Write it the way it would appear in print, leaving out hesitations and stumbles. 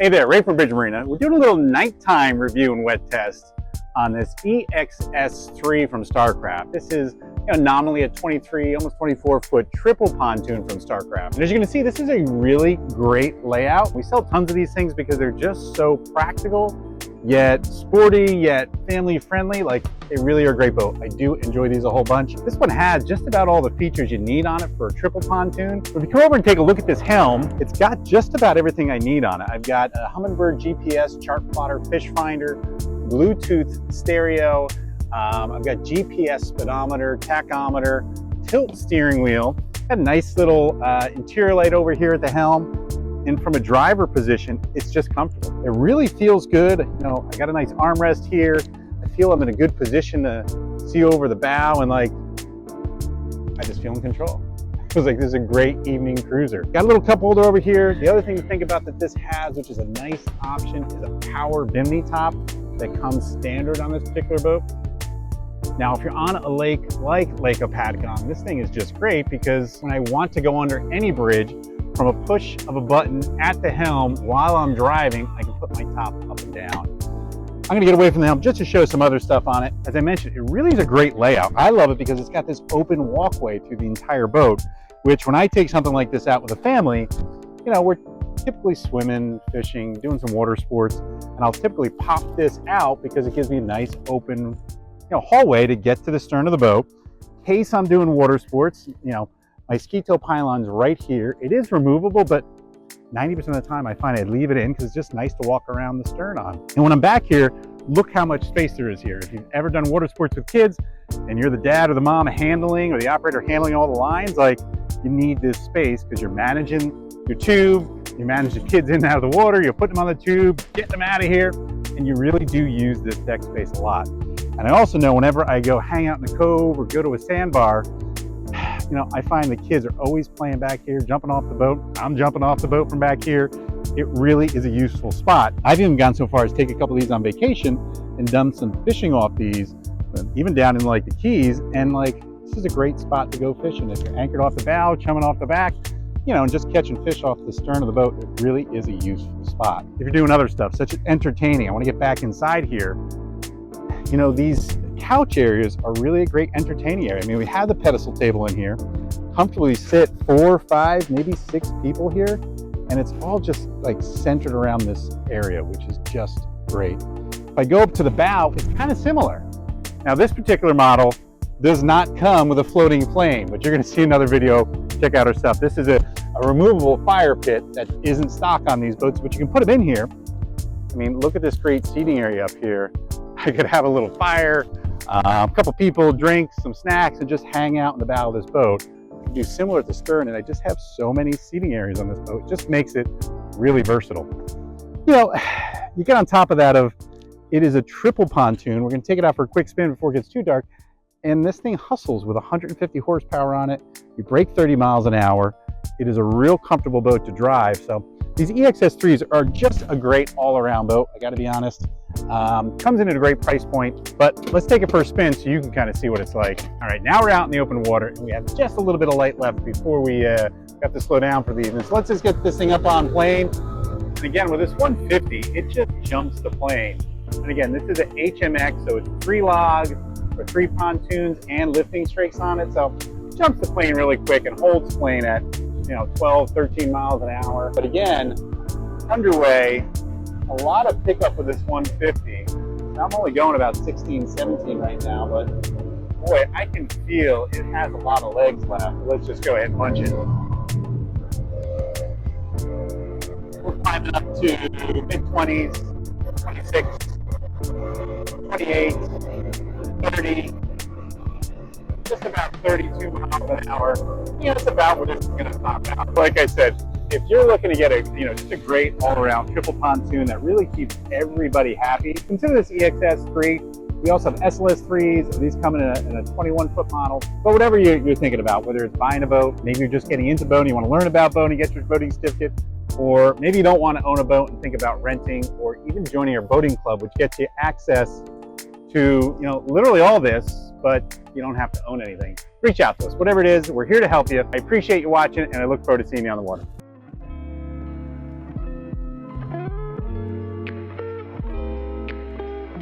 Hey there, Ray from Bridge Marina. We're doing a little nighttime review and wet test on this EXS3 from Starcraft. This is nominally a 23, almost 24-foot triple pontoon from Starcraft. And as you can see, this is a really great layout. We sell tons of these things because they're just so practical, yet sporty, yet family friendly. Like, they really are a great boat. I do enjoy these a whole bunch. This one has just about all the features you need on it for a triple pontoon. But if you come over and take a look at this helm, it's got just about everything I need on it. I've got a Humminbird GPS, chart plotter, fish finder, Bluetooth stereo. I've got GPS speedometer, tachometer, tilt steering wheel. Got a nice little interior light over here at the helm. And from a driver position, it's just comfortable. It really feels good. I got a nice armrest here. I feel I'm in a good position to see over the bow, and I just feel in control. It was like, this is a great evening cruiser. Got a little cup holder over here. The other thing to think about that this has, which is a nice option, is a power bimini top that comes standard on this particular boat. Now, if you're on a lake like Lake Hopatcong, this thing is just great because when I want to go under any bridge, from a push of a button at the helm while I'm driving, I can put my top up and down. I'm gonna get away from the helm just to show some other stuff on it. As I mentioned, it really is a great layout. I love it because it's got this open walkway through the entire boat, which when I take something like this out with a family, we're typically swimming, fishing, doing some water sports, and I'll typically pop this out because it gives me a nice open hallway to get to the stern of the boat. In case I'm doing water sports, my ski tow pylon's right here. It is removable, but 90% of the time I find I leave it in because it's just nice to walk around the stern on. And when I'm back here, look how much space there is here. If you've ever done water sports with kids and you're the dad or the mom handling, or the operator handling all the lines, you need this space because you're managing your tube, you manage the kids in and out of the water, you're putting them on the tube, getting them out of here, and you really do use this deck space a lot. And I also know whenever I go hang out in the cove or go to a sandbar, I find the kids are always playing back here, jumping off the boat. I'm jumping off the boat from back here. It really is a useful spot. I've even gone so far as to take a couple of these on vacation and done some fishing off these, even down in the Keys. And this is a great spot to go fishing. If you're anchored off the bow, chumming off the back, and just catching fish off the stern of the boat, it really is a useful spot. If you're doing other stuff, such as entertaining, I want to get back inside here. These couch areas are really a great entertaining area. I mean, we have the pedestal table in here, comfortably sit 4, 5, maybe 6 people here, and it's all just centered around this area, which is just great. If I go up to the bow, it's kind of similar. Now, this particular model does not come with a floating flame, but you're going to see another video. Check out our stuff. This is a removable fire pit that isn't stock on these boats, but you can put them in here. I mean, look at this great seating area up here. I could have a little fire, a couple people, drinks, some snacks, and just hang out in the bow of this boat. I can do similar at the stern, and I just have so many seating areas on this boat. It just makes it really versatile. You get on top of that it is a triple pontoon. We're gonna take it out for a quick spin before it gets too dark. And this thing hustles with 150 horsepower on it. You break 30 miles an hour. It is a real comfortable boat to drive. So these EXS3s are just a great all-around boat, I gotta be honest. Comes in at a great price point, but let's take it for a spin so you can kind of see what it's like. All right, now we're out in the open water, and we have just a little bit of light left before we have to slow down for the evening. So let's just get this thing up on plane. And again, with this 150, it just jumps the plane. And again, this is an HMX, so it's 3 log or 3 pontoons and lifting strakes on it. So it jumps the plane really quick and holds plane at 12, 13 miles an hour. But again, underway, a lot of pickup with this 150. I'm only going about 16, 17 right now, but boy, I can feel it has a lot of legs left. Let's just go ahead and punch it. We're climbing up to mid-20s, 26, 28, 30, just about 32 miles an hour. That's about what it's going to top out. Like I said, if you're looking to get just a great all-around triple pontoon that really keeps everybody happy, consider this EXS3. We also have SLS3s. These come in a 21-foot model. But whatever you're thinking about, whether it's buying a boat, maybe you're just getting into boating, you want to learn about boating, get your boating certificate, or maybe you don't want to own a boat and think about renting, or even joining our boating club, which gets you access to literally all this, but you don't have to own anything. Reach out to us. Whatever it is, we're here to help you. I appreciate you watching, and I look forward to seeing you on the water.